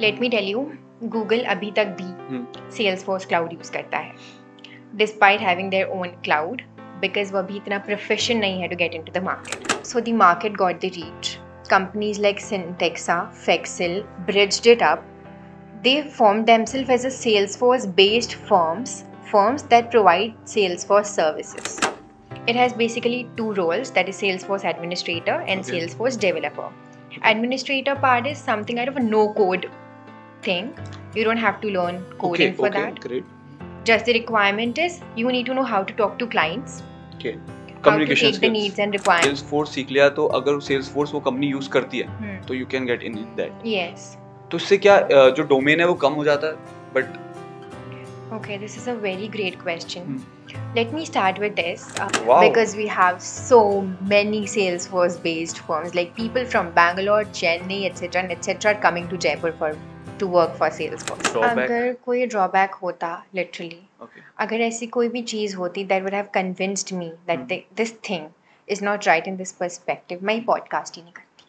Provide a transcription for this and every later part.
Late me tell you, Google अभी तक भी Salesforce क्लाउड यूज़ करता है despite having their own cloud, because वो अभी इतना प्रोफेशन नहीं है to get into the market. So the market got the reach. Companies like Syntexa, Fexel bridged it up. They formed themselves as a Salesforce-based firms that provide Salesforce services. It has basically two roles, that is Salesforce administrator and Salesforce developer. Administrator part is something out of a no-code thing. You don't have to learn coding for that. Great. Just the requirement is you need to know how to talk to clients. Okay. How to take the needs and requirements. Salesforce सीख लिया तो अगर Salesforce वो company use करती है तो you can get in that. Yes. तो इससे क्या जो डोमेन है वो कम हो जाता है, but Okay, this is a very great question. Let me start with this Wow. because we have so many Salesforce based firms, like people from Bangalore, Chennai, etc. are coming to Jaipur to work for Salesforce. Drawback? अगर कोई drawback होता, literally, okay. अगर ऐसी कोई भी चीज़ होती that would have convinced me that this thing is not right in this perspective, मैं ही podcast ही नहीं करती.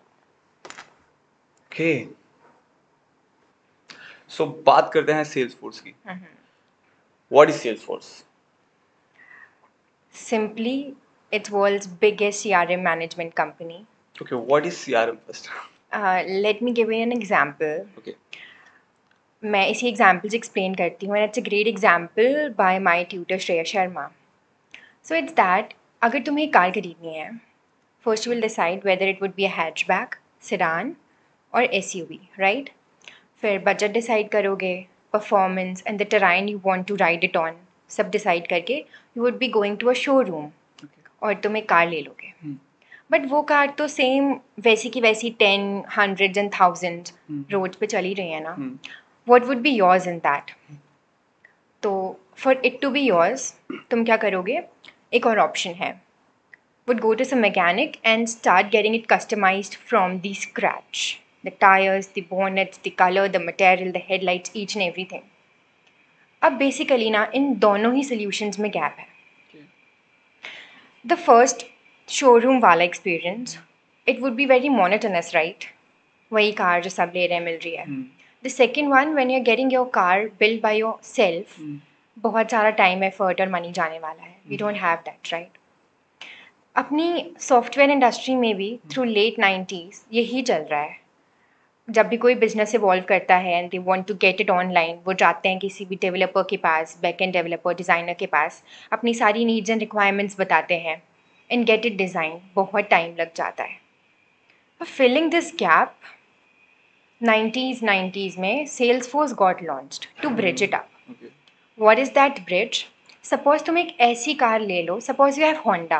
Okay. So बात करते हैं Salesforce की. What is Salesforce? Simply, it's world's biggest CRM management company. Okay, what is CRM first? Let me give you an example. Okay. मैं इसी example से एक्सप्लेन करती हूँ, and it's a great example by my tutor Shreya Sharma. So it's that अगर तुम्हें एक car खरीदनी है, first you will decide whether it would be a hatchback, sedan और एसयूवी, राइट? फिर बजट डिसाइड करोगे, performance and the terrain you want to ride it on, सब decide करके you would be going to a showroom और तुम एक car ले लोगे. बट वो कार तो सेम वैसी की वैसी 10, hundreds and thousands रोड पे चली रही है ना. What would be yours in that? तो for it to be yours, तुम क्या करोगे? एक और ऑप्शन है. Would go to some mechanic and start getting it customized from the scratch. The tires, the bonnets, the color, the material, the headlights, each and everything. अब basically ना इन दोनों ही solutions में gap है. The first showroom वाला experience, it would be very monotonous, right? वही car जो सब ले रहे हैं मिल रही है. The second one, when you're getting your car built by yourself, बहुत सारा टाइम एफर्ट और मनी जाने वाला है. We don't have that, right? अपनी सॉफ्टवेयर इंडस्ट्री में भी थ्रू लेट 90s यही चल रहा है. जब भी कोई बिजनेस इवॉल्व करता है and they want to get it online, वो जाते हैं किसी भी डेवलपर के पास, बैक एंड डेवलपर, डिज़ाइनर के पास, अपनी सारी नीड्स एंड रिक्वायरमेंट्स बताते हैं एंड गेट इट डिज़ाइन. बहुत टाइम लग जाता है. फिलिंग दिस गैप 90s में Salesforce got launched to bridge it up. Okay. What is that bridge? Suppose तुम एक ऐसी कार ले लो, suppose you have Honda.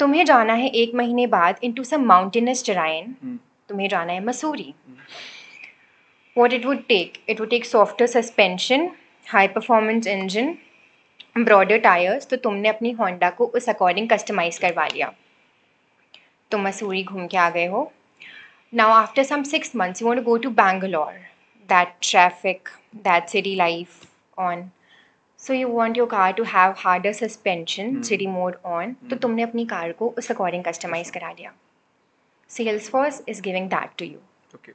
तुम्हें जाना है एक महीने बाद into some mountainous terrain. तुम्हें जाना है Mussoorie. What it would take? It would take softer suspension, high performance engine, broader tires. तो तुमने अपनी Honda को उस according customize करवा लिया. तुम मसूरी घूम के आ गए हो. Now, after some 6 months, you want to go to Bangalore. That traffic, that city life on. So you want your car to have harder suspension, city mode on. तो तुमने अपनी कार को उस according customize करा दिया. Salesforce is giving that to you. Okay.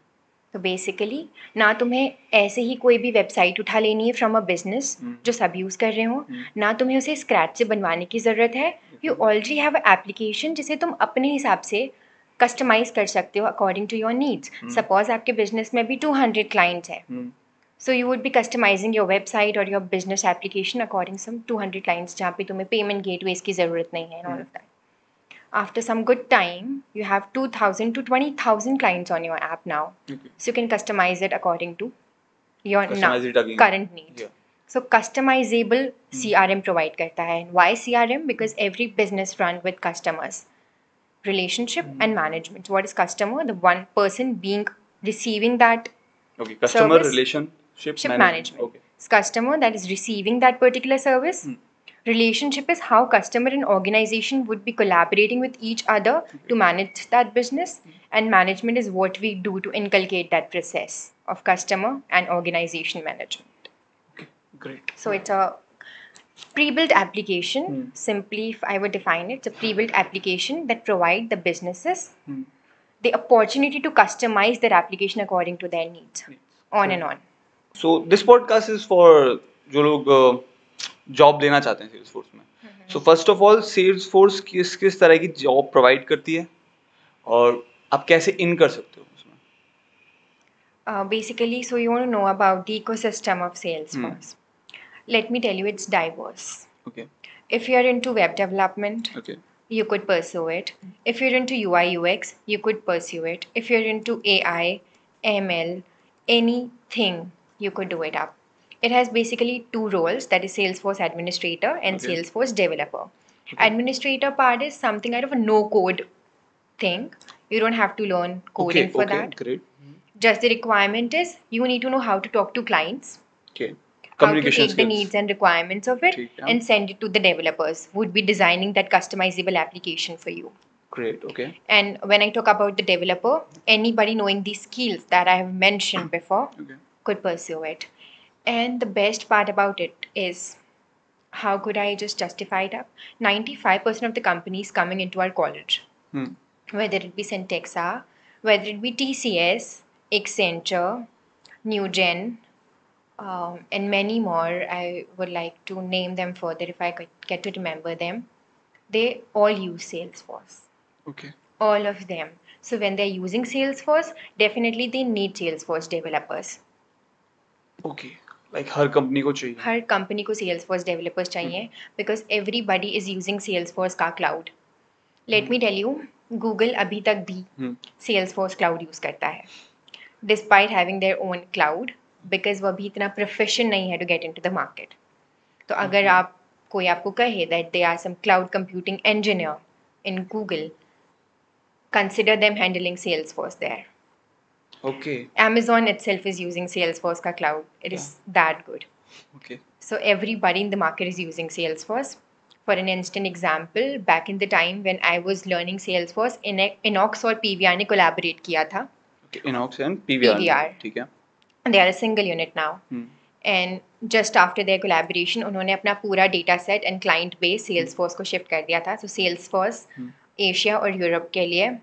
तो basically ना तुम्हें ऐसे ही कोई भी वेबसाइट उठा लेनी है from a business जो सब यूज़ कर रहे हो, ना तुम्हें उसे स्क्रैच से बनवाने की ज़रूरत है. You already have an application जिसे तुम अपने हिसाब से कस्टमाइज कर सकते हो according to your needs. Suppose आपके बिजनेस में भी 200 क्लाइंट्स हैं, so you would be customising your website और your business application according some 200 clients जहाँ पे तुम्हें पेमेंट गेटवेज की ज़रूरत नहीं है. All of that. After some good time, you have 2,000 to 20,000 clients on your app now. Okay. So you can customize it according to your current needs. Yeah. So customizable CRM provide करता है. Why CRM? Because every business run with customers. Relationship and management. What is customer? The one person being receiving that customer service. Relationship management. Okay. It's customer that is receiving that particular service. Relationship is how customer and organization would be collaborating with each other to manage that business. And management is what we do to inculcate that process of customer and organization management. Okay, great. So it's a pre-built application. Simply, if I would define it, it's a pre-built application that provide the businesses the opportunity to customize their application according to their needs, on and on. So this podcast is for जो लोग job लेना चाहते हैं Salesforce में. So first of all, Salesforce किस किस तरह की जॉब प्रोवाइड करती है और आप कैसे इन कर सकते हो उसमें? Basically, so you want to know about the ecosystem of Salesforce. Let me tell you, it's diverse. Okay. If you're into web development, Okay. you could pursue it. If you're into UI UX, you could pursue it. If you're into AI, ML, anything, you could do it up. It has basically two roles, that is Salesforce administrator and Okay. Salesforce developer. Okay. Administrator part is something kind of a no code thing. You don't have to learn coding for that. Great. Just the requirement is you need to know how to talk to clients, Okay. how to take the needs and requirements of it, ठीक है. and send it to the developers who would be designing that customizable application for you. Great. Okay. And when I talk about the developer, anybody knowing these skills that I have mentioned before Okay. could pursue it. And the best part about it is, how could I just justify it up? 95% of the companies coming into our college, whether it be Syntexa, whether it be TCS, Accenture, Newgen, and many more, I would like to name them further if I could get to remember them. They all use Salesforce. Okay. All of them. So when they're using Salesforce, definitely they need Salesforce developers. Okay. Like her company को चाहिए. हर company को Salesforce developers चाहिए because everybody is using Salesforce का cloud. Let me tell you, Google अभी तक भी Salesforce cloud use करता है, despite having their own cloud, because वो अभी इतना proficient नहीं है to get into the market. तो अगर आप कोई आपको कहे that they are some cloud computing engineer in Google, consider them handling Salesforce there. Okay. Amazon itself is using Salesforce का cloud. It is that good. Okay. So everybody in the market is using Salesforce. For an instant example, back in the time when I was learning Salesforce, Inox और PVR ने collaborate किया था. Okay. Inox and PVR. ठीक है. They are a single unit now. And just after their collaboration, उन्होंने अपना पूरा data set and client base Salesforce को shift कर दिया था. So Salesforce Asia और Europe के लिए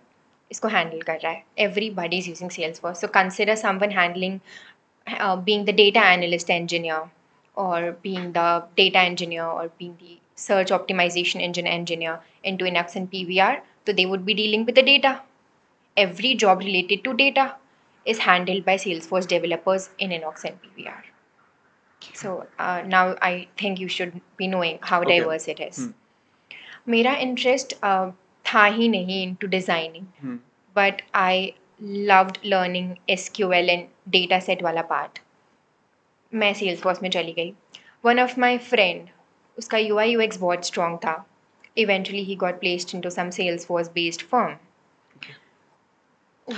इसको handle कर रहा है. Everybody is using Salesforce. So consider someone handling, being the data analyst engineer, or being the data engineer, or being the search optimization engine engineer into Inox and PVR. So they would be dealing with the data. Every job related to data is handled by Salesforce developers in Inox and PVR. So now I think you should be knowing how diverse it is. मेरा interest था ही नहीं into designing, but I loved learning SQL and data set वाला part. मैं Salesforce में चली गई. One of my friend, उसका UI UX बहुत strong था. Eventually he got placed into some Salesforce based firm.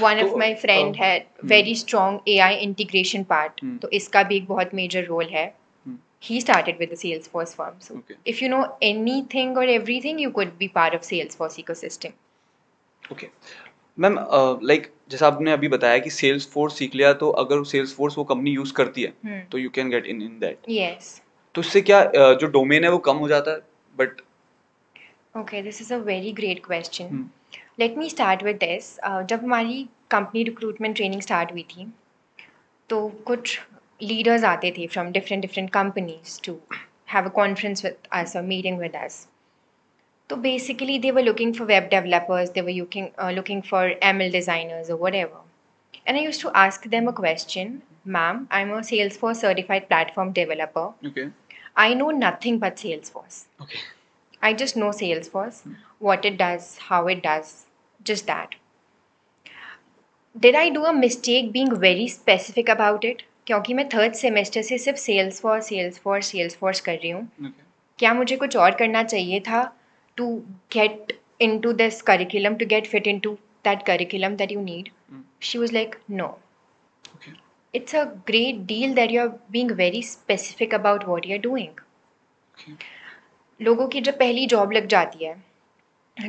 One of my friend had very strong AI integration part. तो इसका भी एक बहुत major role है. He started with the Salesforce firm. So if you know anything or everything, you could be part of Salesforce ecosystem. Okay. Ma'am like जैसा आपने अभी बताया कि Salesforce सीख लिया तो अगर Salesforce वो कंपनी यूज करती है तो you can get in that. Yes. तो इससे क्या जो डोमेन है वो कम हो जाता है but. Okay, this is a very great question. Let me start with this. जब हमारी कंपनी रिक्रूटमेंट ट्रेनिंग स्टार्ट हुई थी तो कुछ लीडर्स आते थे from different companies to have a conference with us और meeting with us. So basically, they were looking for web developers, they were looking for ML designers or whatever. And I used to ask them a question, ma'am, I'm a Salesforce certified platform developer. Okay. I know nothing but Salesforce. Okay. I just know Salesforce, what it does, how it does, just that. Did I do a mistake being very specific about it? क्योंकि मैं third semester से सिर्फ Salesforce कर रही हूँ. Okay. क्या मुझे कुछ और करना चाहिए था to get into this curriculum, to get fit into that curriculum that you need? She was like, no. Okay. It's a great deal that you're being very specific about what you're doing. Okay. लोगों की जब पहली job लग जाती है,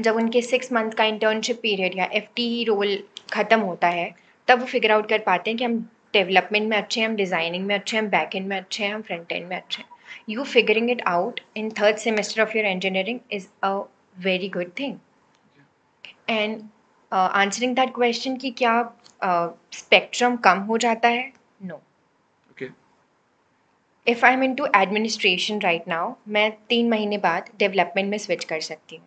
जब उनके 6 month का इंटर्नशिप पीरियड या FTE रोल ख़त्म होता है, तब वो फिगर आउट कर पाते हैं कि हम डेवलपमेंट में अच्छे हैं, हम डिज़ाइनिंग में अच्छे हैं, हम बैक एंड में अच्छे हैं, हम फ्रंट एंड में अच्छे हैं. You figuring it out in third semester of your engineering is a very good thing. And answering that question कि क्या स्पेक्ट्रम कम हो जाता है? No. Okay if I am into administration right now, मैं 3 महीने बाद डेवलपमेंट में स्विच कर सकती हूँ.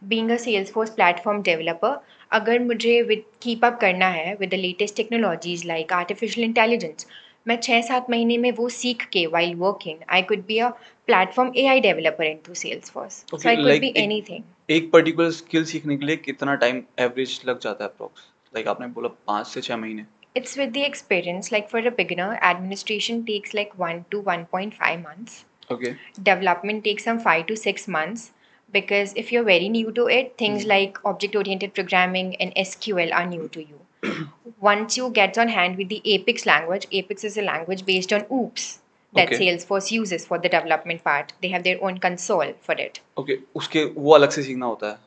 Being a Salesforce platform developer, अगर मुझे विद कीप अप करना है with the latest technologies like artificial intelligence, मैं 6-7 महीने में वो सीख के while working I could be a platform AI developer into Salesforce. So okay I could like be anything. एक पर्टिकुलर स्किल सीखने के लिए कितना टाइम एवरेज लग जाता है अप्रोक्स? लाइक आपने बोला 5 से 6 महीने. It's with the experience. Like for a beginner, administration takes like 1 to 1.5 months. Okay Development takes some 5 to 6 months, because if you're very new to it, things like object oriented programming and SQL are new to you. Once you get on hand with the Apex language, Apex is a language based on OOPS that okay Salesforce uses for the development part. They have their own console for it. Okay उसके वो अलग से सीखना होता है,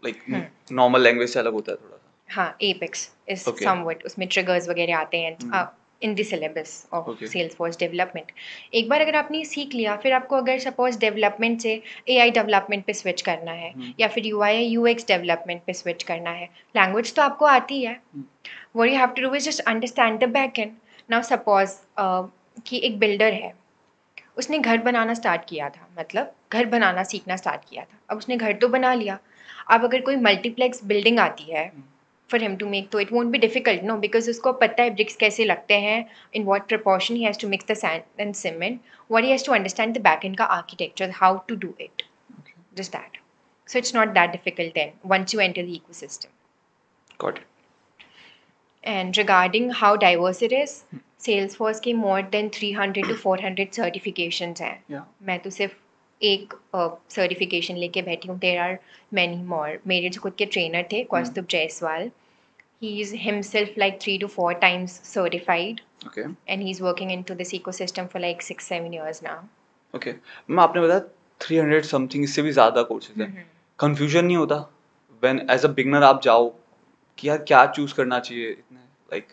like normal language से अलग होता है थोड़ा सा. हाँ, Apex is ओके somewhat, उसमें triggers वगैरह आते हैं in the syllabus of okay Salesforce development. एक बार अगर आपने सीख लिया, फिर आपको अगर सपोज डेवलपमेंट से AI डेवलपमेंट पे स्विच करना है या फिर UI UX डेवलपमेंट पे स्विच करना है, लैंग्वेज तो आपको आती है. What you have to do is just understand the back end. Now suppose कि एक बिल्डर है, उसने घर बनाना स्टार्ट किया था, मतलब घर बनाना सीखना स्टार्ट किया था. अब उसने घर तो बना लिया. अब अगर कोई मल्टीप्लेक्स बिल्डिंग आती है for him to make, तो it won't be difficult, no, because उसको पता है bricks कैसे लगते हैं, in what proportion he has to mix the sand and cement. What he has to understand the back end का architecture, how to do it, just that. So it's not that difficult then once you enter the ecosystem. Got it. And regarding how diverse it is, Salesforce के more than 300 to 400 certifications हैं. या मैं तो सिर्फ एक certification लेके बैठी हूँ. There are many more. मेरे जो खुद के ट्रेनर थे, Kaustubh Jaiswal, he is himself like 3 to 4 times certified, okay and he's working into this ecosystem for like 6-7 years now. Okay मैं आपने बताया 300 समथिंग, इससे भी ज़्यादा कोर्सेज हैं. कंफ्यूजन नहीं होता व्हेन एज अ बिगनर आप जाओ कि यार क्या चूज करना चाहिए इतने, like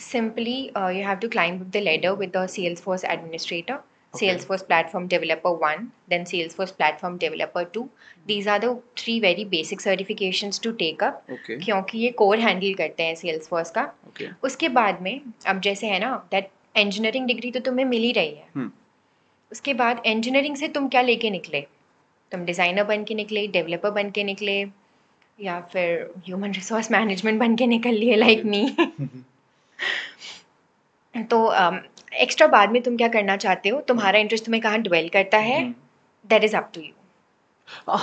Simply, you have to climb up the ladder with the Salesforce administrator, Okay. Salesforce Platform Developer 1, then Salesforce Platform Developer 2. These are the 3 very basic certifications to take up, okay क्योंकि ये core handle करते हैं Salesforce का. Okay उसके बाद में अब जैसे है ना, दैट इंजीनियरिंग डिग्री तो तुम्हें मिल ही रही है. उसके बाद इंजीनियरिंग से तुम क्या लेके निकले? तुम डिज़ाइनर बन के निकले, डेवलपर बन के निकले, या फिर ह्यूमन रिसोर्स मैनेजमेंट बन के निकल लिए लाइक मी. तो एक्स्ट्रा बाद में तुम क्या करना चाहते हो, तुम्हारा इंटरेस्ट तुम्हें कहाँ ड्वेल करता है, that is up to you.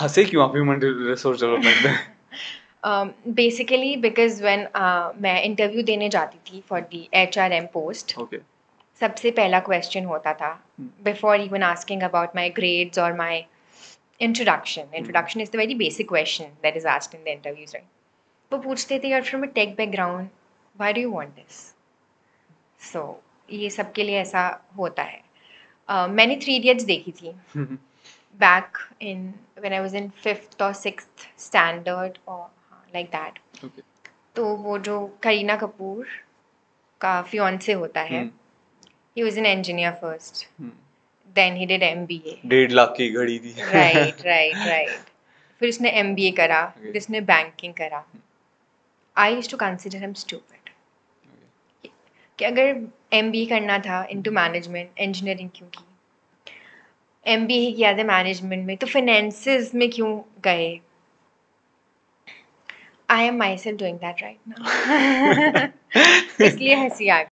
हंसे क्यों आप ह्यूमन रिसोर्स डेवलपमेंट में? बेसिकली बिकॉज व्हेन मैं इंटरव्यू देने जाती थी for the HRM post, okay सबसे पहला क्वेश्चन होता था before even asking about my grades और my introduction is the very basic question that is asked in the interviews, right. वो पूछते थे, यार from a tech background, why do you want this? So ये सबके लिए ऐसा होता है. मैंने 3 इडियट्स देखी थी back in when I was in 5th or 6th standard or like that. Okay तो वो जो करीना कपूर का फियांसे होता है, he was an engineer first, then he did MBA. 1.5 lakh की घड़ी थी. right. फिर उसने MBA करा, फिर उसने बैंकिंग करा. I used to consider him stupid. कि अगर MBA करना था into मैनेजमेंट, इंजीनियरिंग क्यों की? MBA ही किया था मैनेजमेंट में, तो फाइनेंसेस में क्यों गए? I am myself doing that right now. इसलिए हंसी आ गई.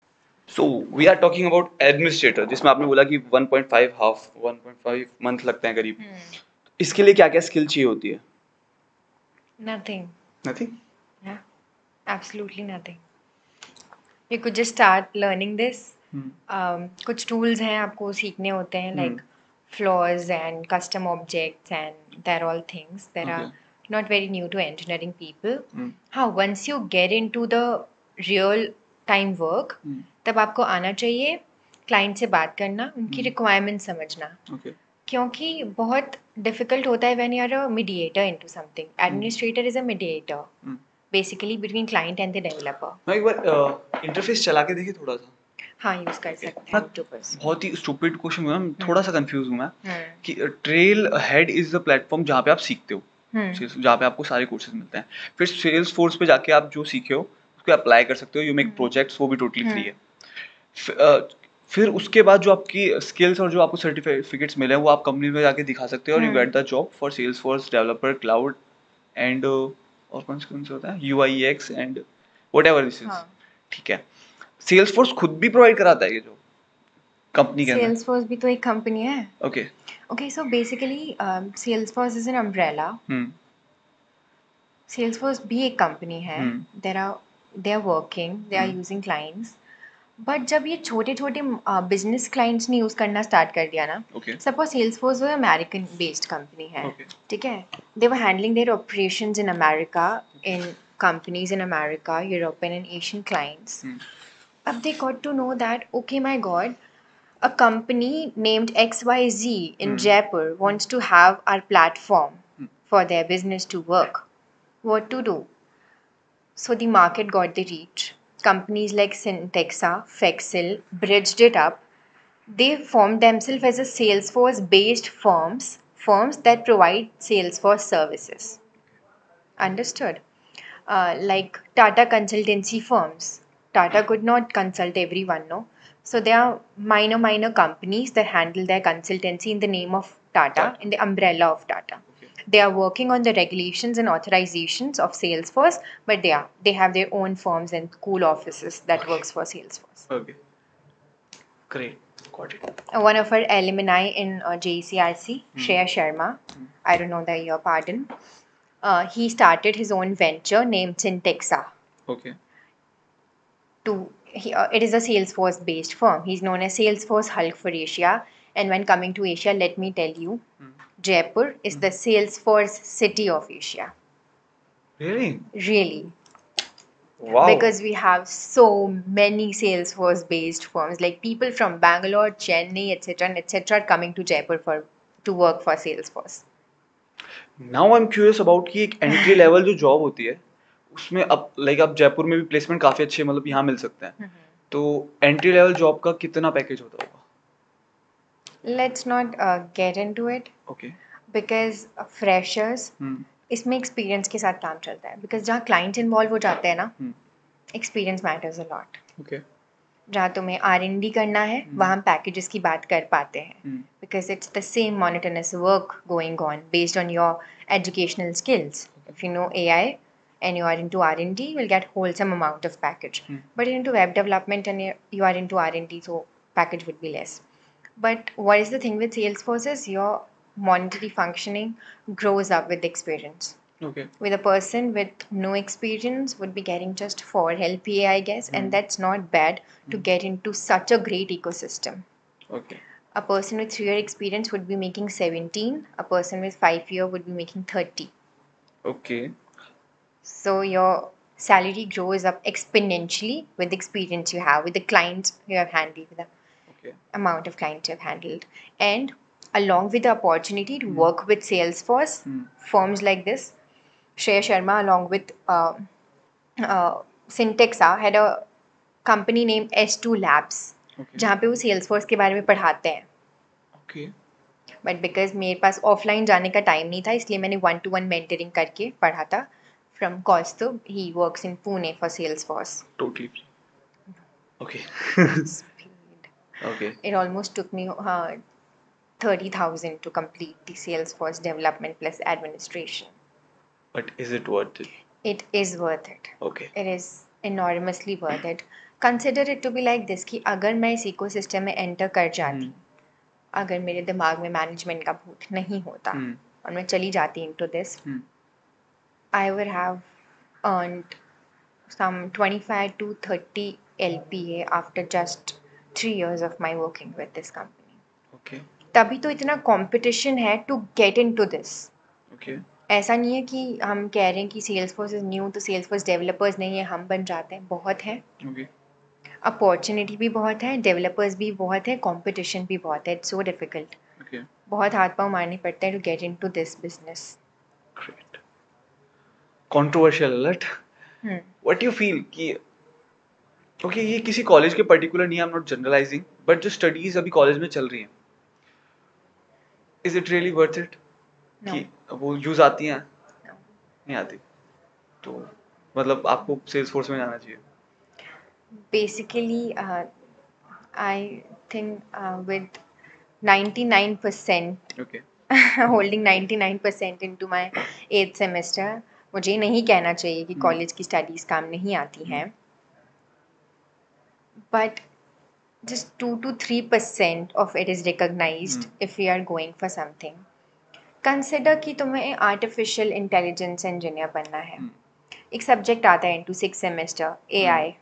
So we are talking about administrator, जिसमें आपने बोला कि 1.5 मंथ लगते हैं करीब. इसके लिए क्या क्या स्किल चाहिए होती है? Nothing. Nothing. Yeah, absolutely nothing. You could just start learning this. कुछ tools हैं आपको सीखने होते हैं, like flaws and custom objects, and they're all things that are not very new to engineering people. हाँ, once you get into the real time work, तब आपको आना चाहिए क्लाइंट से बात करना, उनकी रिक्वायरमेंट समझना, ओके क्योंकि बहुत डिफिकल्ट होता है when you are a mediator into something. Administrator is a mediator basically between client and the developer. मैं एक बार इंटरफेस चला के देखिए थोड़ा सा. हाँ, यूज कर सकते हैं यूट्यूबर्स. बहुत ही स्टूपिड क्वेश्चन हुआ, थोड़ा सा कंफ्यूज हूँ मैं कि trail head is the platform जहाँ पे आप सीखते हो. सेल्स जहाँ पे आपको सारे कोर्सेज मिलते हैं। फिर सेल्स फोर्स पे जाके आप जो सीखे हो उसको अप्लाई कर सकते हो, यू मेक प्रोजेक्ट्स, वो भी टोटली फ्री है। फिर उसके बाद जो आपकी स्किल्स और जो आपको सर्टिफिकेट्स मिले हैं वो आप कंपनी में जाके दिखा सकते हो, और you get the job for Salesforce developer cloud and और कौन से होता है UIX and whatever this is. ठीक है, सेल्स फोर्स खुद भी प्रोवाइड कराता है ये जो कंपनी के अंदर? Salesforce भी तो एक कंपनी है. Okay. Okay, so basically, Salesforce is an umbrella. Salesforce भी एक कंपनी है. They are working, they are using clients. But जब ये छोटे छोटे बिजनेस क्लाइंट्स ने यूज़ करना स्टार्ट कर दिया ना, सपोज सेल्सफोर्स वो अमेरिकन बेस्ड कंपनी है, ठीक है, they were handling their operations in America, in companies in America, European and Asian clients. अब they got to know that okay my God, a company named XYZ in Jaipur wants to have our platform for their business to work. What to do? So the market got the reach. Companies like Syntexa, Fexel bridged it up. They formed themselves as a Salesforce-based firms that provide Salesforce services. Understood? Like Tata consultancy firms. Tata could not consult everyone, no? So there are minor companies that handle their consultancy in the name of Tata, in the umbrella of Tata. They are working on the regulations and authorizations of Salesforce, but they have their own firms and cool offices that works for Salesforce. Okay. Great. Got it. One of our alumni in JCRC, Shreya Sharma, I don't know the year, pardon. He started his own venture named Syntexa. Okay. It is a Salesforce-based firm. He's known as Salesforce Hulk for Asia. And when coming to Asia, let me tell you, Jaipur is the Salesforce city of Asia. Really? Really. Wow. Because we have so many Salesforce-based firms, like people from Bangalore, Chennai, etc. are coming to Jaipur to work for Salesforce. Now I'm curious about कि एक entry level जो job होती है उसमें अब like आप जयपुर में भी प्लेसमेंट काफी अच्छे मतलब यहाँ मिल सकते हैं, तो एंट्री लेवल जॉब का कितना पैकेज होता होगा? Let's not get into it. Okay. Because freshers इसमें एक्सपीरियंस के साथ काम चलता है, बिकॉज जहाँ क्लाइंट्स इन्वॉल्व हो जाते हैं ना, एक्सपीरियंस मैटर्स अ लॉट. जहाँ तुम्हें R&D करना है वहाँ हम पैकेजेस की बात कर पाते हैं, because it's the same monotonous work going on based on your educational skills. If you know AI and you are into R&D, you will get wholesome amount of package. But you're into web development and you are into R&D, so package would be less. But what is the thing with Salesforce is your monetary functioning grows up with experience. Okay. With a person with no experience would be getting just 4 LPA, I guess, and that's not bad to get into such a great ecosystem. Okay. A person with 3-year experience would be making 17. A person with 5-year would be making 30. Okay. So your salary grows up exponentially with the experience you have, with the clients you have handled, with the amount of clients you have handled. And along with the opportunity to work with Salesforce, firms like this, Shreya Sharma along with Syntexa had a company named S2 Labs, जहाँ पे वो Salesforce के बारे में पढ़ाते हैं. Okay. But because मेरे पास offline जाने का टाइम नहीं था, इसलिए मैंने 1-to-1 मेंटरिंग करके पढ़ा था. From Kaustubh, he works in Pune for Salesforce. Totally. Okay. Speed. Okay. It almost took me 30,000 to complete the Salesforce development plus administration. But is it worth it? It is worth it. Okay. It is enormously worth it. Consider it to be like this कि अगर मैं इस ecosystem में enter कर जाती, अगर मेरे दिमाग में मैनेजमेंट का भूत नहीं होता और मैं चली जाती into this, I would have earned some 25 to 30 LPA after just 3 years of my working with this company. Okay. तभी तो इतना competition है to get into this. Okay. ऐसा नहीं है कि हम कह रहे हैं कि Salesforce is new तो Salesforce developers नहीं है, हम बन जाते हैं. बहुत है. Okay. अपॉर्चुनिटी भी बहुत है, डेवलपर्स भी बहुत है, कंपटीशन भी बहुत है. It's so difficult. Okay. बहुत हाथ पाँव मारने पड़ते हैं to get into this business. Great. Controversial alert. What do you feel कि okay ये किसी कॉलेज के पर्टिकुलर नहीं है, I'm not generalizing, but जो स्टडीज अभी कॉलेज में चल रही हैं, is it really worth it? No. कि वो यूज आती हैं नहीं आती, तो मतलब आपको सेल्स फोर्स में जाना चाहिए। Basically, I think with 99% okay. holding 99% into my 8th semester, मुझे नहीं कहना चाहिए कि कॉलेज की स्टडीज़ काम नहीं आती हैं, but just 2 to 3% of it is recognized if we are going for something. Consider कि तुम्हें आर्टिफिशियल इंटेलिजेंस इंजीनियर बनना है, एक सब्जेक्ट आता है इनटू 6 सेमेस्टर AI,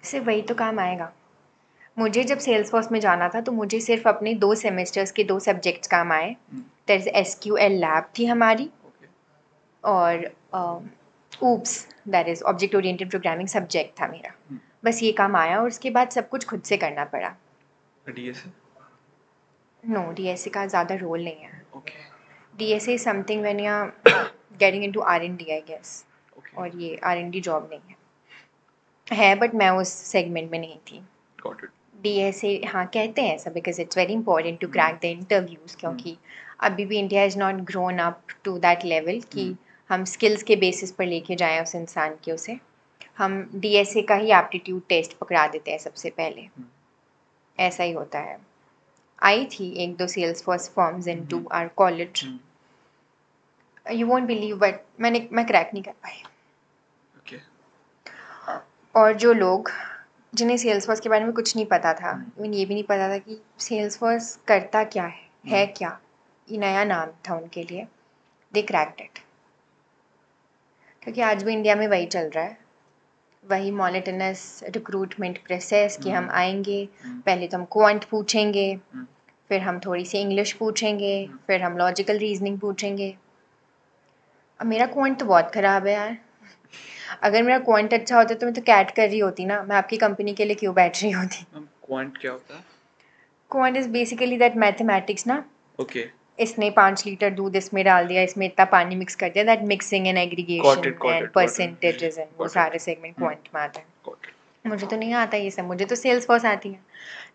सिर्फ वही तो काम आएगा। मुझे जब सेल्स फॉर्स में जाना था तो मुझे सिर्फ अपने 2 सेमेस्टर्स के 2 सब्जेक्ट्स काम आए। दैट इज SQL लैब थी हमारी, और oops that is object oriented programming subject था मेरा। बस ये काम आया और उसके बाद सब कुछ खुद से करना पड़ा। डीएसए? नो, DSA का ज़्यादा रोल नहीं है। Okay. DSA is something when you are getting into R&D I guess, और ये R&D जॉब नहीं है बट मैं उस सेगमेंट में नहीं थी। Got it. DSA हाँ कहते हैं ऐसा because it's very important to crack the interviews, क्योंकि अभी भी India is not grown up to that level कि हम स्किल्स के बेसिस पर लेके जाएं उस इंसान के उसे। हम DSA का ही एप्टीट्यूड टेस्ट पकड़ा देते हैं सबसे पहले, ऐसा ही होता है। आई थी 1-2 Salesforce forms into our college, you won't believe, but मैं क्रैक नहीं कर पाई। ओके। और जो लोग जिन्हें सेल्स फॉर्स के बारे में कुछ नहीं पता था, इवन ये भी नहीं पता था कि सेल्स फॉर्स करता क्या है क्या, ये नया नाम था उनके लिए, दे क्रैक्ड इट। क्योंकि आज भी इंडिया में वही चल रहा है, वही मोनोटोनस रिक्रूटमेंट प्रोसेस कि हम आएंगे, पहले तो हम क्वांट पूछेंगे, फिर हम थोड़ी सी इंग्लिश पूछेंगे, फिर हम लॉजिकल रीजनिंग पूछेंगे। अब मेरा क्वांट तो बहुत ख़राब है यार, अगर मेरा क्वांट अच्छा होता तो मैं तो कैट कर रही होती ना, मैं आपकी कंपनी के लिए क्यों बैठ रही होती। क्वांट क्या होता है? Quant is basically that mathematics ना। ओके। इसने 5 लीटर दूध इसमें डाल दिया, इसमें इतना पानी मिक्स कर दिया, that mixing and aggregation and percentages and वो सारे सेगमेंट क्वांट में आते हैं। मुझे तो नहीं आता ये सब, मुझे तो सेल्स फॉर्स आती है।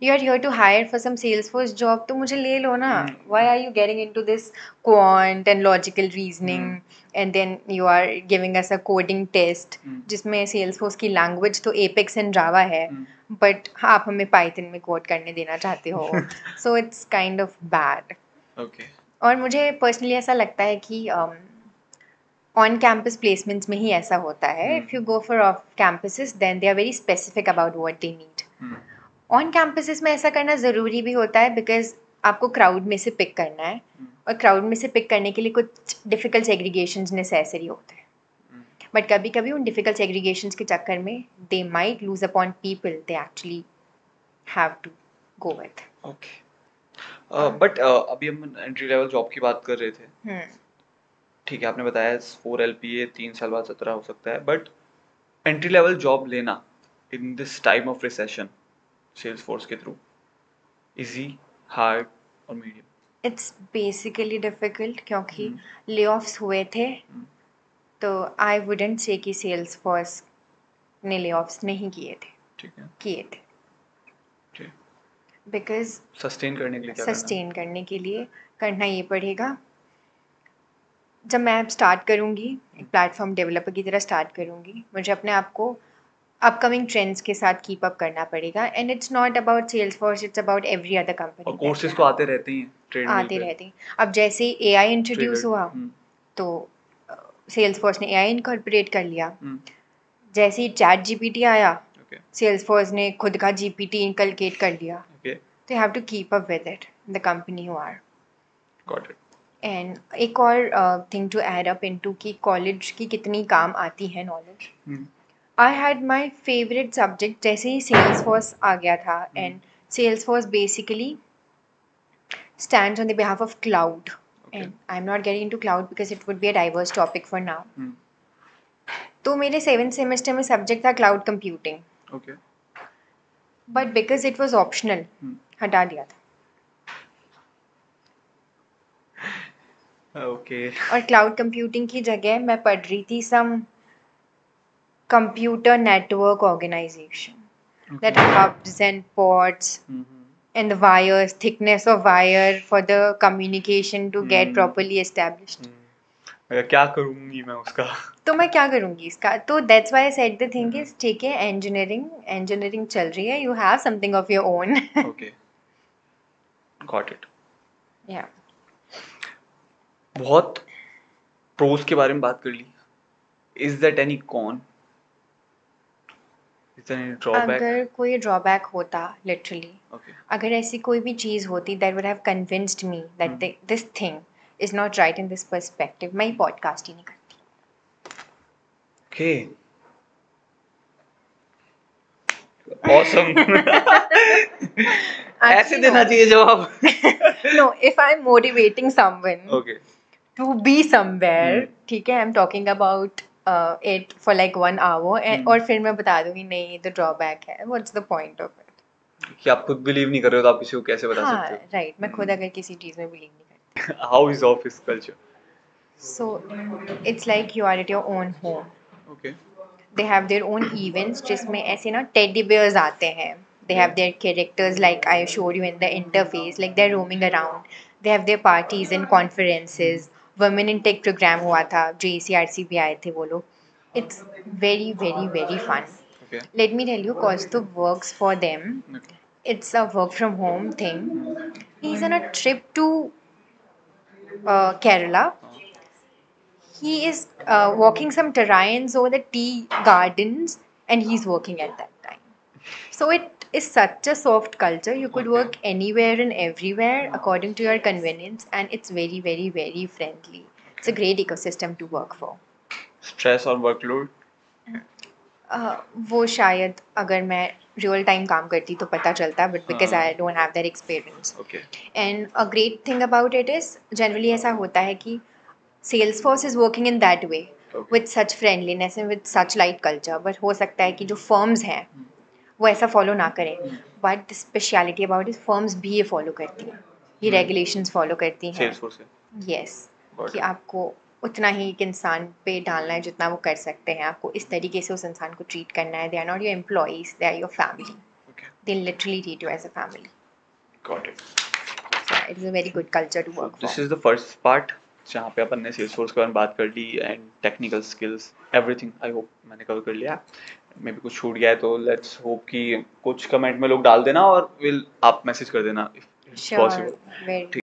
You are here to hire for some Salesforce job, तो मुझे ले लो ना। Why are you getting into this quant and logical reasoning and then you are giving us a coding test जिसमें Salesforce की language तो Apex and Java है, but आप हमें पाइथन में कोड करने देना चाहते हो, so it's kind of bad. Okay. और मुझे पर्सनली ऐसा लगता है कि ऑन कैंपस प्लेसमेंट्स में ही ऐसा होता है। If you go for off campuses then they are very specific about what they need. On campuses में ऐसा करना ज़रूरी भी होता है बिकॉज आपको क्राउड में से पिक करना है, और क्राउड में से पिक करने के लिए कुछ डिफ़िकल्ट सेग्रीगेशंस नेसेसरी होते हैं, बट कभी कभी उन डिफ़िकल्ट सेग्रीगेशंस के चक्कर में they might lose upon people they actually have to go with. Okay. But अभी हम एंट्री लेवल जॉब की बात कर रहे थे, ठीक है, आपने बताया 4 LPA 3 साल बाद 17 हो सकता है, बट एंट्री लेवल जॉब लेना in this time of recession Salesforce के थ्रू, इजी, हार्ड और मीडियम? इट्स बेसिकली डिफ़िकल्ट क्योंकि ले ऑफ्स हुए थे, तो आई वुडेंट से कि सेल्स फॉर्स ने ले ऑफ्स नहीं किए थे। ठीक है। किए थे ठीक। बिकॉज सस्टेन करने के लिए क्या करना है? सस्टेन करने के लिए करना ये पड़ेगा, जब मैं स्टार्ट करूँगी एक प्लेटफॉर्म डेवलपर की तरह स्टार्ट करूँगी, मुझे अपने आप को अपकमिंग ट्रेंड्स के साथ कीप अप करना पड़ेगा। And it's not about Salesforce, it's about every other और कंपनी। कोर्सेज तो आते रहते ही हैं ट्रेडमिल आते पे। रहते हैं। अब जैसे ही AI इंट्रोड्यूस हुआ तो सेल्स फॉर्स ने AI इनकॉर्पोरेट कर लिया। जैसे ही चैट GPT आया, सेल्स फॉर्स ने खुद का GPT इनकलकेट कर लिया। तो you have to keep up with it the company you are. Got it. And एक और thing to add up into कि कॉलेज की कितनी काम आती है knowledge. I had my favourite subject जैसे ही सेल्स फॉर्स आ गया था, and sales force basically stands on the behalf of cloud. And I'm not getting into cloud because it would be a diverse topic for now. तो मेरे 7th semester में subject था cloud computing. Okay. But because it was optional हटा दिया था। Okay. और cloud computing की जगह मैं पढ़ रही थी some computer network organization that hubs and ports and the wires, thickness of wire for the communication to get properly established. क्या करूंगी मैं उसका? तो मैं क्या करूँगी इसका? तो that's why I said the thing is ठीक है, इंजीनियरिंग चल रही है, you have something of your own. Okay, got it. या बहुत प्रोस के बारे में बात कर ली, is that any con, is that any drawback? अगर कोई ड्रॉबैक होता लिटरली, ओके, अगर ऐसी कोई भी चीज़ होती that would have convinced me that this thing is not right in this perspective, मैं ही पॉडकास्ट ही नहीं करती। Okay, awesome. ऐसे देना चाहिए जवाब। No, if I am motivating someone okay, to be somewhere, ठीक है, I am talking about it for like 1 hour और फिर मैं बता दूंगी नहीं ये तो ड्रॉबैक है, what's the point of it? कि आप खुद बिलीव नहीं कर रहे हो तो आप किसी को कैसे बता हाँ सकते हो? राइट, मैं खुद अगर किसी चीज़ में बिलीव नहीं करती, how is office culture? So it's like you are at your own home, okay, they have their own events जिसमें ऐसे ना टेडी बेयर्स आते हैं, they have their characters like I showed you in the interface, like they're roaming around, they have their parties and conferences, women in tech program हुआ था, JCRC भी आए थे वो लोग, it's very very very fun. Okay, Let me tell you, Kaustubh works for them, it's a work from home thing, he's on a trip to Kerala, he is walking some terrains over the tea gardens and he's working at that time. So it is such a soft culture. You could work anywhere and everywhere according to your convenience, and it's very, very, very friendly. It's a great ecosystem to work for. Stress और workload? वो शायद अगर मैं real time काम करती तो पता चलता, but because I don't have that experience. Okay, and a great thing about it is generally ऐसा होता है कि Salesforce is working in that way, with such friendliness and with such light culture. But हो सकता है कि जो firms हैं वो ऐसा फॉलो ना करें, but the speciality about is firms भी ये फॉलो करती हैं, ये रेगुलेशंस फॉलो करती हैं. सेल्सफोर्स है। यस, Got कि it. आपको उतना ही एक इंसान पे डालना है जितना वो कर सकते हैं, आपको इस तरीके से उस इंसान को ट्रीट करना है. They are not your employees, they are your family, Okay, they literally treat you as a family. got it. So it is a very good culture to So work this for. is the first part जहाँ पे अपन ने Salesforce के बारे में बात कर ली and technical skills everything. I hope मैंने कवर कर लिया. मे बी कुछ छूट गया है तो लेट्स होप कि कुछ कमेंट में लोग डाल देना और विल आप मैसेज कर देना इफ श्योर, पॉसिबल. वेरी